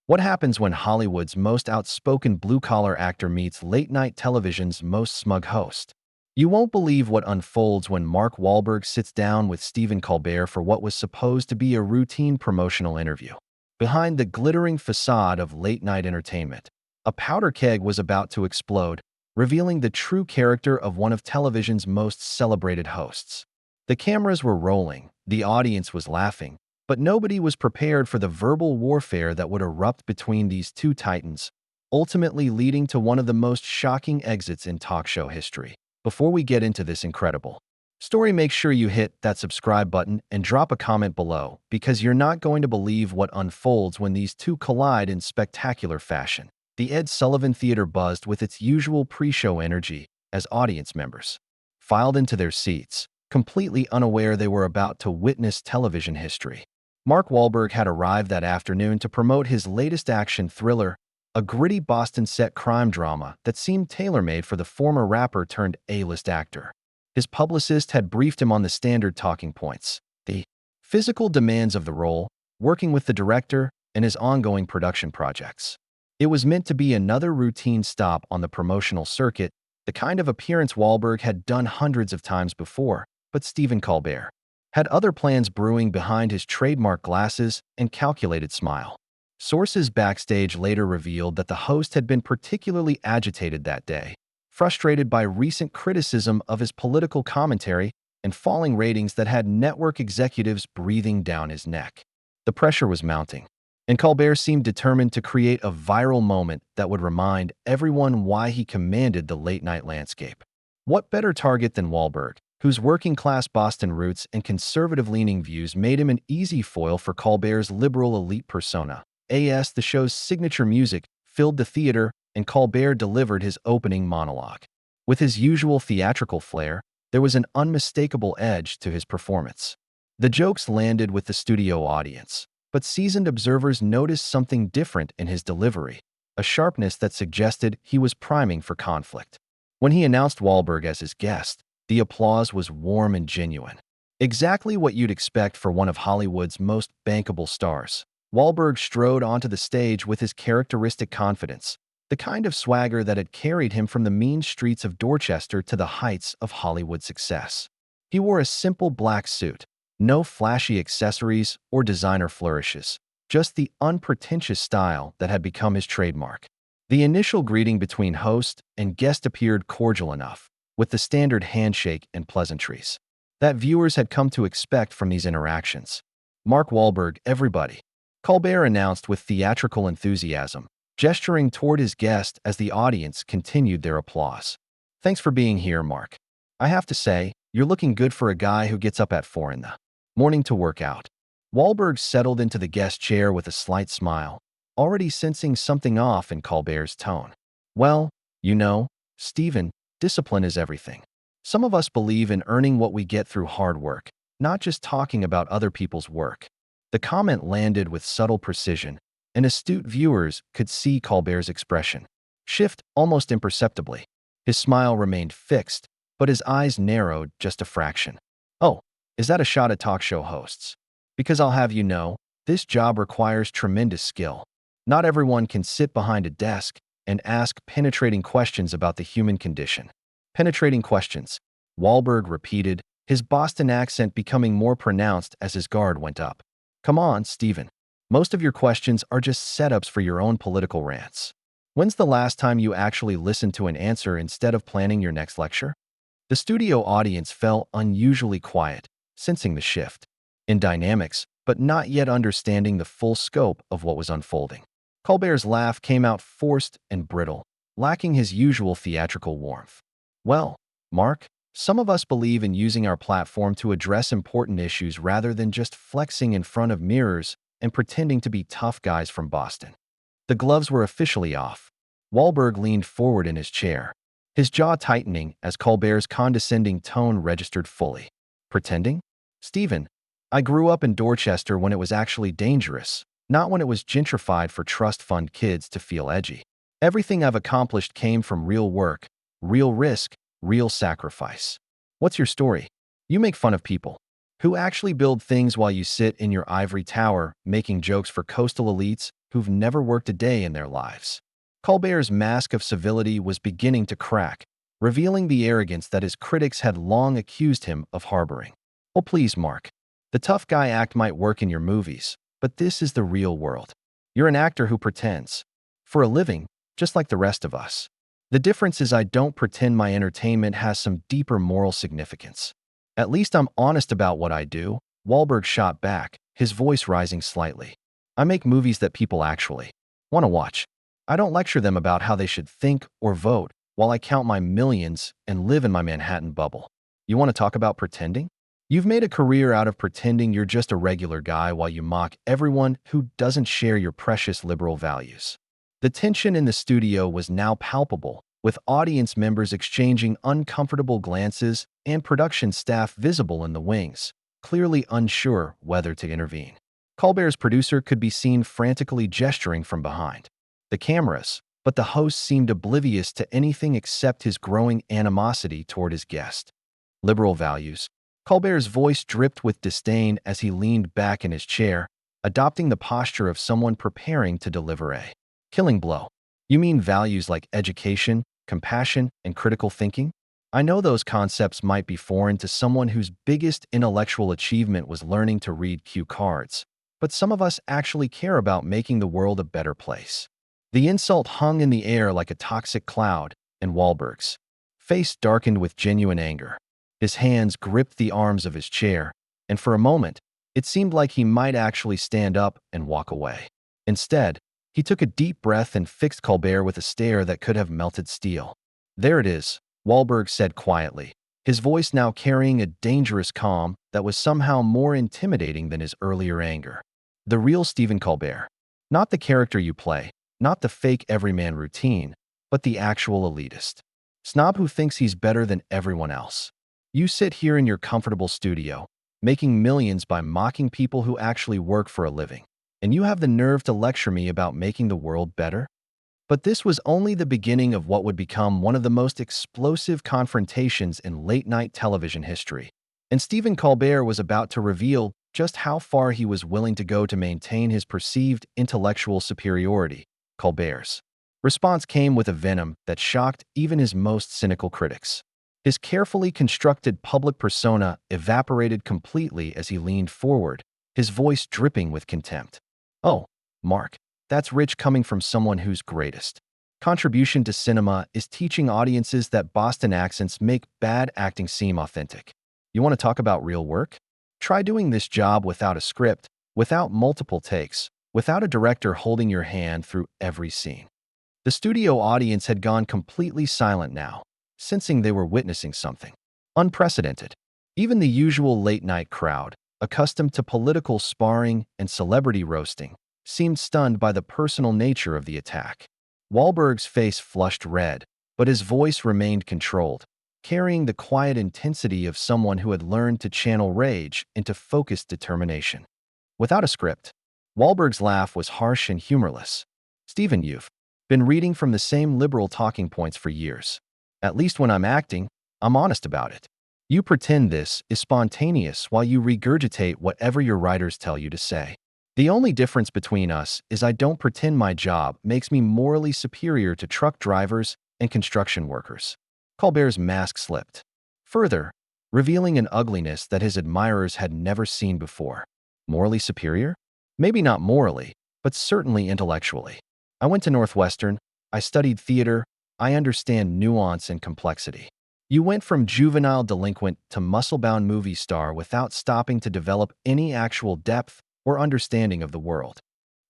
What happens when Hollywood's most outspoken blue-collar actor meets late-night television's most smug host? You won't believe what unfolds when Mark Wahlberg sits down with Stephen Colbert for what was supposed to be a routine promotional interview. Behind the glittering facade of late-night entertainment, a powder keg was about to explode, revealing the true character of one of television's most celebrated hosts. The cameras were rolling, the audience was laughing, but nobody was prepared for the verbal warfare that would erupt between these two titans, ultimately leading to one of the most shocking exits in talk show history. Before we get into this incredible story, make sure you hit that subscribe button and drop a comment below, because you're not going to believe what unfolds when these two collide in spectacular fashion. The Ed Sullivan Theater buzzed with its usual pre-show energy as audience members filed into their seats, completely unaware they were about to witness television history. Mark Wahlberg had arrived that afternoon to promote his latest action thriller, a gritty Boston-set crime drama that seemed tailor-made for the former rapper turned A-list actor. His publicist had briefed him on the standard talking points: the physical demands of the role, working with the director, and his ongoing production projects. It was meant to be another routine stop on the promotional circuit, the kind of appearance Wahlberg had done hundreds of times before, but Stephen Colbert had other plans brewing behind his trademark glasses and calculated smile. Sources backstage later revealed that the host had been particularly agitated that day, frustrated by recent criticism of his political commentary and falling ratings that had network executives breathing down his neck. The pressure was mounting, and Colbert seemed determined to create a viral moment that would remind everyone why he commanded the late-night landscape. What better target than Wahlberg, whose working-class Boston roots and conservative-leaning views made him an easy foil for Colbert's liberal elite persona. The show's signature music filled the theater, and Colbert delivered his opening monologue. With his usual theatrical flair, there was an unmistakable edge to his performance. The jokes landed with the studio audience, but seasoned observers noticed something different in his delivery, a sharpness that suggested he was priming for conflict. When he announced Wahlberg as his guest, the applause was warm and genuine. Exactly what you'd expect for one of Hollywood's most bankable stars. Wahlberg strode onto the stage with his characteristic confidence, the kind of swagger that had carried him from the mean streets of Dorchester to the heights of Hollywood success. He wore a simple black suit, no flashy accessories or designer flourishes, just the unpretentious style that had become his trademark. The initial greeting between host and guest appeared cordial enough, with the standard handshake and pleasantries that viewers had come to expect from these interactions. "Mark Wahlberg, everybody," Colbert announced with theatrical enthusiasm, gesturing toward his guest as the audience continued their applause. "Thanks for being here, Mark. I have to say, you're looking good for a guy who gets up at 4 in the morning to work out." Wahlberg settled into the guest chair with a slight smile, already sensing something off in Colbert's tone. "Well, you know, Stephen, discipline is everything. Some of us believe in earning what we get through hard work, not just talking about other people's work." The comment landed with subtle precision, and astute viewers could see Colbert's expression shift almost imperceptibly. His smile remained fixed, but his eyes narrowed just a fraction. "Oh, is that a shot at talk show hosts? Because I'll have you know, this job requires tremendous skill. Not everyone can sit behind a desk and ask penetrating questions about the human condition." "Penetrating questions," Wahlberg repeated, his Boston accent becoming more pronounced as his guard went up. "Come on, Stephen. Most of your questions are just setups for your own political rants. When's the last time you actually listened to an answer instead of planning your next lecture?" The studio audience fell unusually quiet, sensing the shift in dynamics, but not yet understanding the full scope of what was unfolding. Colbert's laugh came out forced and brittle, lacking his usual theatrical warmth. "Well, Mark, some of us believe in using our platform to address important issues rather than just flexing in front of mirrors and pretending to be tough guys from Boston." The gloves were officially off. Wahlberg leaned forward in his chair, his jaw tightening as Colbert's condescending tone registered fully. "Pretending? Stephen, I grew up in Dorchester when it was actually dangerous, not when it was gentrified for trust fund kids to feel edgy. Everything I've accomplished came from real work, real risk, real sacrifice. What's your story? You make fun of people. who actually build things while you sit in your ivory tower making jokes for coastal elites who've never worked a day in their lives. Colbert's mask of civility was beginning to crack, revealing the arrogance that his critics had long accused him of harboring. Oh, please, Mark. The tough guy act might work in your movies, but this is the real world. You're an actor who pretends. For a living, just like the rest of us. The difference is I don't pretend my entertainment has some deeper moral significance. At least I'm honest about what I do, Wahlberg shot back, his voice rising slightly. I make movies that people actually want to watch. I don't lecture them about how they should think or vote while I count my millions and live in my Manhattan bubble. You want to talk about pretending? You've made a career out of pretending you're just a regular guy while you mock everyone who doesn't share your precious liberal values. The tension in the studio was now palpable, with audience members exchanging uncomfortable glances and production staff visible in the wings, clearly unsure whether to intervene. Colbert's producer could be seen frantically gesturing from behind the cameras, but the host seemed oblivious to anything except his growing animosity toward his guest. Liberal values. Colbert's voice dripped with disdain as he leaned back in his chair, adopting the posture of someone preparing to deliver a killing blow. You mean values like education, compassion, and critical thinking? I know those concepts might be foreign to someone whose biggest intellectual achievement was learning to read cue cards, but some of us actually care about making the world a better place. The insult hung in the air like a toxic cloud, and Wahlberg's face darkened with genuine anger. His hands gripped the arms of his chair, and for a moment, it seemed like he might actually stand up and walk away. Instead, he took a deep breath and fixed Colbert with a stare that could have melted steel. "There it is," Wahlberg said quietly, his voice now carrying a dangerous calm that was somehow more intimidating than his earlier anger. "The real Stephen Colbert. Not the character you play, not the fake everyman routine, but the actual elitist. Snob who thinks he's better than everyone else. You sit here in your comfortable studio, making millions by mocking people who actually work for a living. And you have the nerve to lecture me about making the world better?" But this was only the beginning of what would become one of the most explosive confrontations in late-night television history. And Stephen Colbert was about to reveal just how far he was willing to go to maintain his perceived intellectual superiority. Colbert's response came with a venom that shocked even his most cynical critics. His carefully constructed public persona evaporated completely as he leaned forward, his voice dripping with contempt. "Oh, Mark, that's rich coming from someone whose greatest contribution to cinema is teaching audiences that Boston accents make bad acting seem authentic. You want to talk about real work? Try doing this job without a script, without multiple takes, without a director holding your hand through every scene." The studio audience had gone completely silent now, sensing they were witnessing something unprecedented. Even the usual late-night crowd, accustomed to political sparring and celebrity roasting, seemed stunned by the personal nature of the attack. Wahlberg's face flushed red, but his voice remained controlled, carrying the quiet intensity of someone who had learned to channel rage into focused determination. Without a script, Wahlberg's laugh was harsh and humorless. "Stephen, you've been reading from the same liberal talking points for years. At least when I'm acting, I'm honest about it. You pretend this is spontaneous while you regurgitate whatever your writers tell you to say. The only difference between us is I don't pretend my job makes me morally superior to truck drivers and construction workers." Colbert's mask slipped, further revealing an ugliness that his admirers had never seen before. Morally superior? Maybe not morally, but certainly intellectually. "I went to Northwestern. I studied theater. I understand nuance and complexity. You went from juvenile delinquent to muscle-bound movie star without stopping to develop any actual depth or understanding of the world."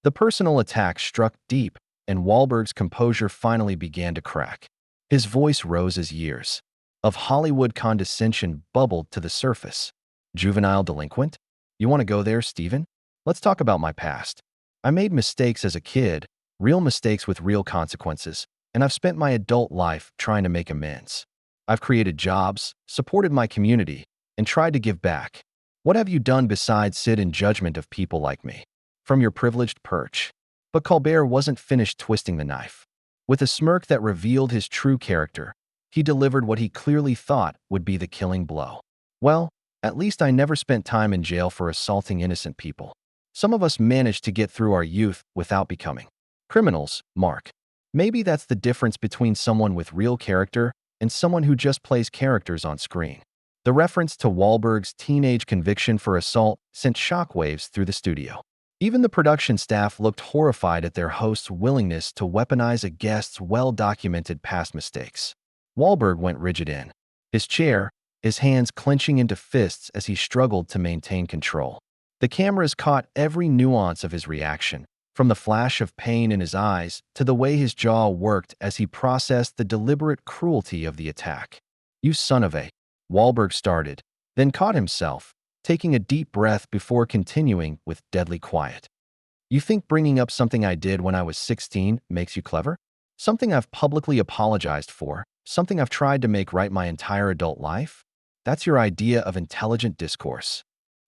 The personal attack struck deep, and Wahlberg's composure finally began to crack. His voice rose as years of Hollywood condescension bubbled to the surface. "Juvenile delinquent? You want to go there, Stephen? Let's talk about my past. I made mistakes as a kid, real mistakes with real consequences, and I've spent my adult life trying to make amends. I've created jobs, supported my community, and tried to give back. What have you done besides sit in judgment of people like me from your privileged perch?" But Colbert wasn't finished twisting the knife. With a smirk that revealed his true character, he delivered what he clearly thought would be the killing blow. "Well, At least I never spent time in jail for assaulting innocent people. Some of us managed to get through our youth without becoming criminals, Mark. Maybe that's the difference between someone with real character and someone who just plays characters on screen. The reference to Wahlberg's teenage conviction for assault sent shockwaves through the studio. Even the production staff looked horrified at their host's willingness to weaponize a guest's well-documented past mistakes. Wahlberg went rigid in his chair, his hands clenching into fists as he struggled to maintain control. The cameras caught every nuance of his reaction, from the flash of pain in his eyes to the way his jaw worked as he processed the deliberate cruelty of the attack. "You son of a..." Wahlberg started, then caught himself, taking a deep breath before continuing with deadly quiet. "You think bringing up something I did when I was 16 makes you clever? Something I've publicly apologized for? Something I've tried to make right my entire adult life? That's your idea of intelligent discourse?"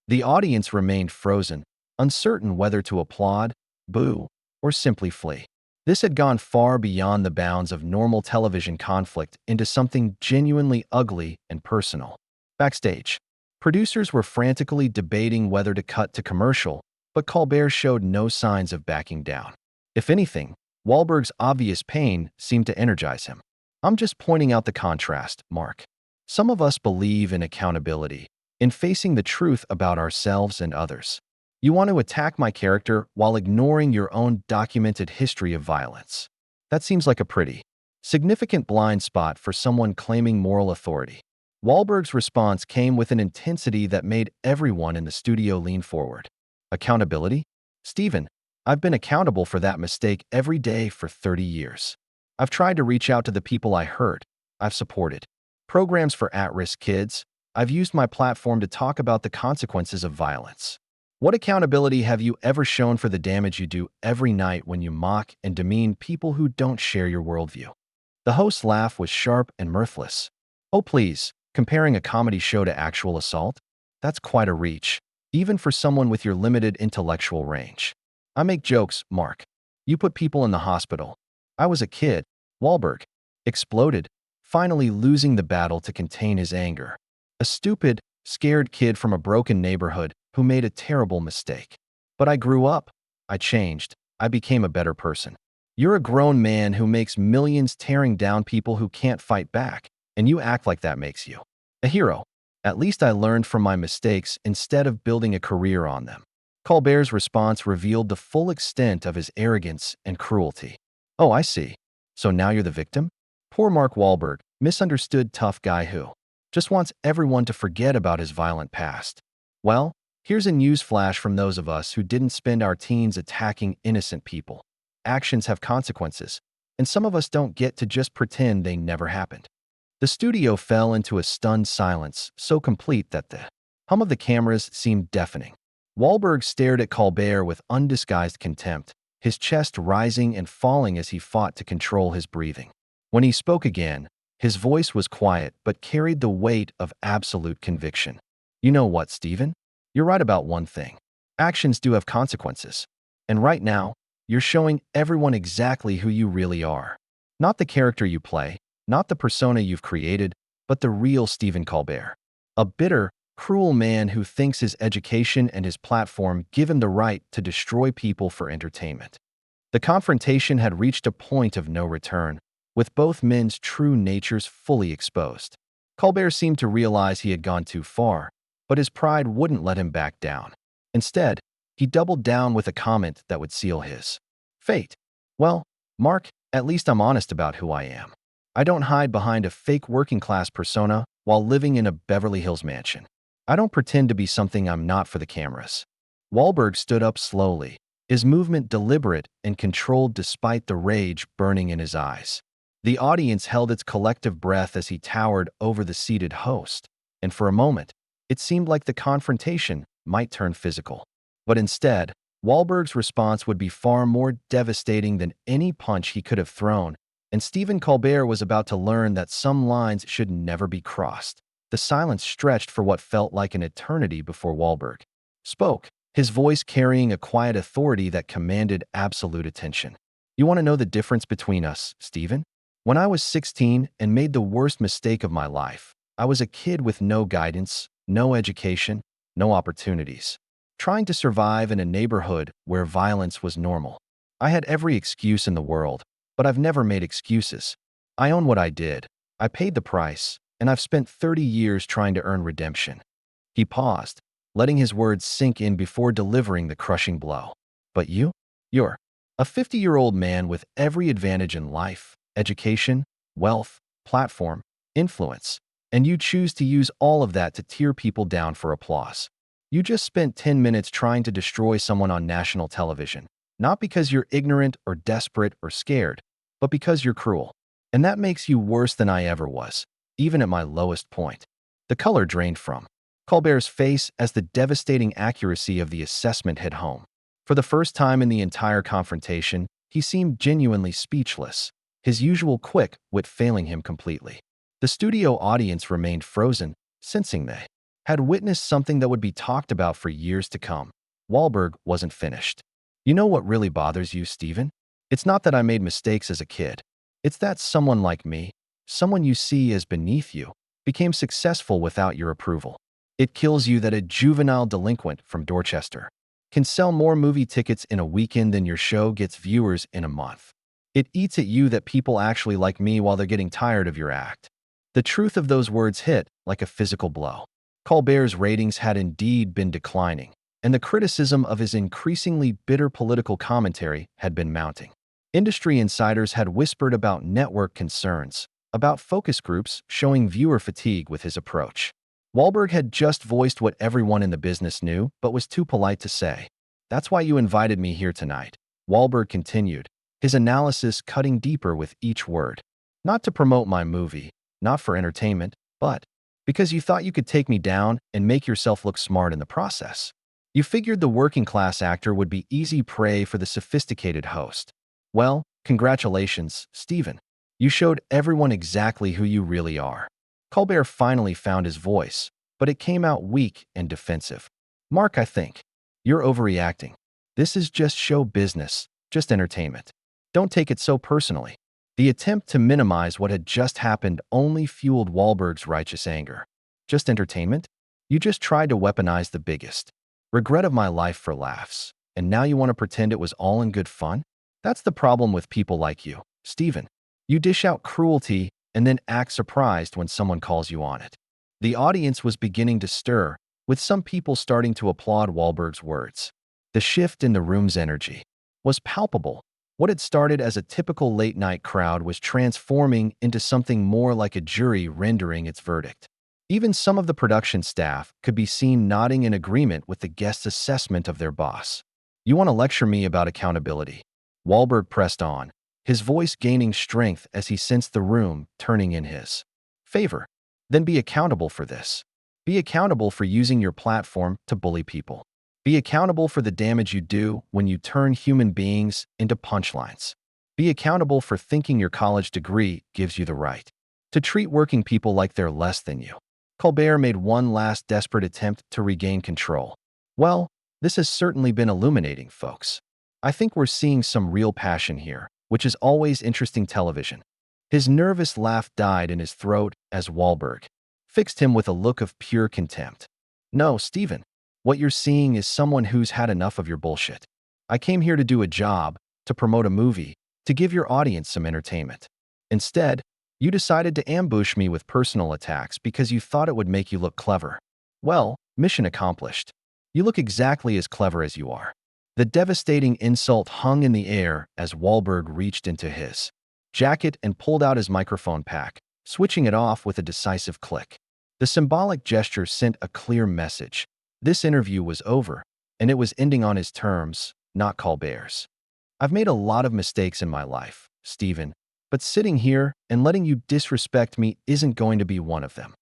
The audience remained frozen, uncertain whether to applaud, boo, or simply flee. This had gone far beyond the bounds of normal television conflict into something genuinely ugly and personal. Backstage, producers were frantically debating whether to cut to commercial, but Colbert showed no signs of backing down. If anything, Wahlberg's obvious pain seemed to energize him. "I'm just pointing out the contrast, Mark. Some of us believe in accountability, in facing the truth about ourselves and others. You want to attack my character while ignoring your own documented history of violence. That seems like a pretty significant blind spot for someone claiming moral authority." Wahlberg's response came with an intensity that made everyone in the studio lean forward. "Accountability? Stephen, I've been accountable for that mistake every day for 30 years. I've tried to reach out to the people I hurt. I've supported programs for at-risk kids. I've used my platform to talk about the consequences of violence. What accountability have you ever shown for the damage you do every night when you mock and demean people who don't share your worldview?" The host's laugh was sharp and mirthless. "Oh, please, comparing a comedy show to actual assault? That's quite a reach, even for someone with your limited intellectual range. I make jokes, Mark. You put people in the hospital. I was a kid." Wahlberg exploded, finally losing the battle to contain his anger. "A stupid, scared kid from a broken neighborhood who made a terrible mistake. But I grew up. I changed. I became a better person. You're a grown man who makes millions tearing down people who can't fight back, and you act like that makes you a hero. At least I learned from my mistakes instead of building a career on them." Colbert's response revealed the full extent of his arrogance and cruelty. "Oh, I see. So now you're the victim?" Poor Mark Wahlberg, misunderstood tough guy who just wants everyone to forget about his violent past. Well, here's a news flash from those of us who didn't spend our teens attacking innocent people. Actions have consequences, and some of us don't get to just pretend they never happened. The studio fell into a stunned silence, so complete that the hum of the cameras seemed deafening. Wahlberg stared at Colbert with undisguised contempt, his chest rising and falling as he fought to control his breathing. When he spoke again, his voice was quiet but carried the weight of absolute conviction. "You know what, Stephen? You're right about one thing. Actions do have consequences. And right now, you're showing everyone exactly who you really are. Not the character you play, not the persona you've created, but the real Stephen Colbert. A bitter, cruel man who thinks his education and his platform give him the right to destroy people for entertainment." The confrontation had reached a point of no return, with both men's true natures fully exposed. Colbert seemed to realize he had gone too far, but his pride wouldn't let him back down. Instead, he doubled down with a comment that would seal his fate. "Well, Mark, at least I'm honest about who I am. I don't hide behind a fake working-class persona while living in a Beverly Hills mansion. I don't pretend to be something I'm not for the cameras." Wahlberg stood up slowly, his movement deliberate and controlled despite the rage burning in his eyes. The audience held its collective breath as he towered over the seated host, and for a moment, it seemed like the confrontation might turn physical. But instead, Wahlberg's response would be far more devastating than any punch he could have thrown, and Stephen Colbert was about to learn that some lines should never be crossed. The silence stretched for what felt like an eternity before Wahlberg spoke, his voice carrying a quiet authority that commanded absolute attention. "You want to know the difference between us, Stephen? When I was 16 and made the worst mistake of my life, I was a kid with no guidance, no education, no opportunities. Trying to survive in a neighborhood where violence was normal. I had every excuse in the world, but I've never made excuses. I own what I did. I paid the price, and I've spent 30 years trying to earn redemption. He paused, letting his words sink in before delivering the crushing blow. But you? You're a 50-year-old man with every advantage in life, education, wealth, platform, influence, and you choose to use all of that to tear people down for applause. You just spent 10 minutes trying to destroy someone on national television, not because you're ignorant or desperate or scared, but because you're cruel. And that makes you worse than I ever was, even at my lowest point. The color drained from Colbert's face as the devastating accuracy of the assessment hit home. For the first time in the entire confrontation, he seemed genuinely speechless, his usual quick wit failing him completely. The studio audience remained frozen, sensing they had witnessed something that would be talked about for years to come. Wahlberg wasn't finished. You know what really bothers you, Stephen? It's not that I made mistakes as a kid. It's that someone like me, someone you see as beneath you, became successful without your approval. It kills you that a juvenile delinquent from Dorchester can sell more movie tickets in a weekend than your show gets viewers in a month. It eats at you that people actually like me while they're getting tired of your act. The truth of those words hit like a physical blow. Colbert's ratings had indeed been declining, and the criticism of his increasingly bitter political commentary had been mounting. Industry insiders had whispered about network concerns, about focus groups showing viewer fatigue with his approach. Wahlberg had just voiced what everyone in the business knew, but was too polite to say. That's why you invited me here tonight, Wahlberg continued, his analysis cutting deeper with each word. Not to promote my movie, not for entertainment, but because you thought you could take me down and make yourself look smart in the process. You figured the working-class actor would be easy prey for the sophisticated host. Well, congratulations, Stephen. You showed everyone exactly who you really are. Colbert finally found his voice, but it came out weak and defensive. Mark, I think you're overreacting. This is just show business, just entertainment. Don't take it so personally. The attempt to minimize what had just happened only fueled Wahlberg's righteous anger. Just entertainment? You just tried to weaponize the biggest regret of my life for laughs, and now you want to pretend it was all in good fun? That's the problem with people like you, Stephen. You dish out cruelty and then act surprised when someone calls you on it. The audience was beginning to stir, with some people starting to applaud Wahlberg's words. The shift in the room's energy was palpable. What had started as a typical late-night crowd was transforming into something more like a jury rendering its verdict. Even some of the production staff could be seen nodding in agreement with the guest's assessment of their boss. You want to lecture me about accountability? Wahlberg pressed on, his voice gaining strength as he sensed the room turning in his favor. Then be accountable for this. Be accountable for using your platform to bully people. Be accountable for the damage you do when you turn human beings into punchlines. Be accountable for thinking your college degree gives you the right to treat working people like they're less than you. Colbert made one last desperate attempt to regain control. Well, this has certainly been illuminating, folks. I think we're seeing some real passion here, which is always interesting television. His nervous laugh died in his throat as Wahlberg fixed him with a look of pure contempt. No, Stephen, what you're seeing is someone who's had enough of your bullshit. I came here to do a job, to promote a movie, to give your audience some entertainment. Instead, you decided to ambush me with personal attacks because you thought it would make you look clever. Well, mission accomplished. You look exactly as clever as you are. The devastating insult hung in the air as Wahlberg reached into his jacket and pulled out his microphone pack, switching it off with a decisive click. The symbolic gesture sent a clear message. This interview was over, and it was ending on his terms, not Colbert's. I've made a lot of mistakes in my life, Stephen, but sitting here and letting you disrespect me isn't going to be one of them.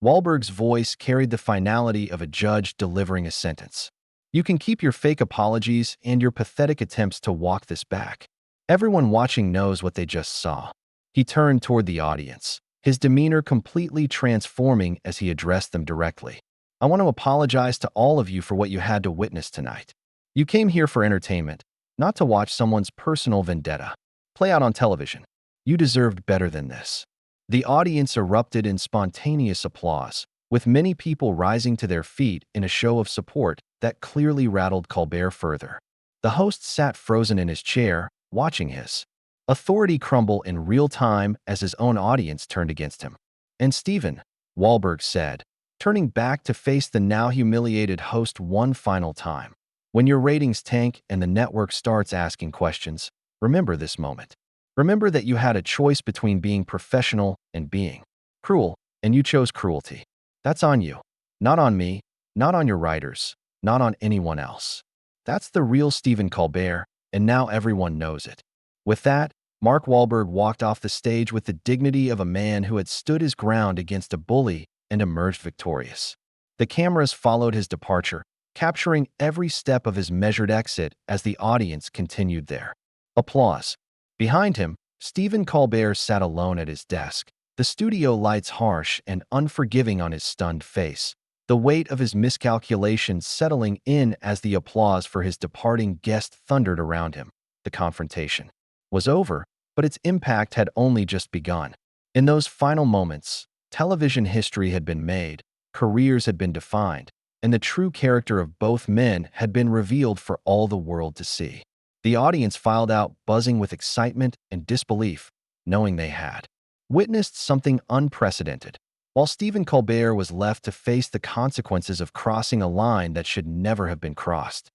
Wahlberg's voice carried the finality of a judge delivering a sentence. You can keep your fake apologies and your pathetic attempts to walk this back. Everyone watching knows what they just saw. He turned toward the audience, his demeanor completely transforming as he addressed them directly. I want to apologize to all of you for what you had to witness tonight. You came here for entertainment, not to watch someone's personal vendetta play out on television. You deserved better than this. The audience erupted in spontaneous applause, with many people rising to their feet in a show of support that clearly rattled Colbert further. The host sat frozen in his chair, watching his authority crumble in real time as his own audience turned against him. And Stephen, Wahlberg said, turning back to face the now humiliated host one final time. When your ratings tank and the network starts asking questions, remember this moment. Remember that you had a choice between being professional and being cruel, and you chose cruelty. That's on you. Not on me, not on your writers, not on anyone else. That's the real Stephen Colbert, and now everyone knows it. With that, Mark Wahlberg walked off the stage with the dignity of a man who had stood his ground against a bully and emerged victorious. The cameras followed his departure, capturing every step of his measured exit as the audience continued their applause. Behind him, Stephen Colbert sat alone at his desk, the studio lights harsh and unforgiving on his stunned face, the weight of his miscalculations settling in as the applause for his departing guest thundered around him. The confrontation was over, but its impact had only just begun. In those final moments, television history had been made, careers had been defined, and the true character of both men had been revealed for all the world to see. The audience filed out, buzzing with excitement and disbelief, knowing they had witnessed something unprecedented, while Stephen Colbert was left to face the consequences of crossing a line that should never have been crossed.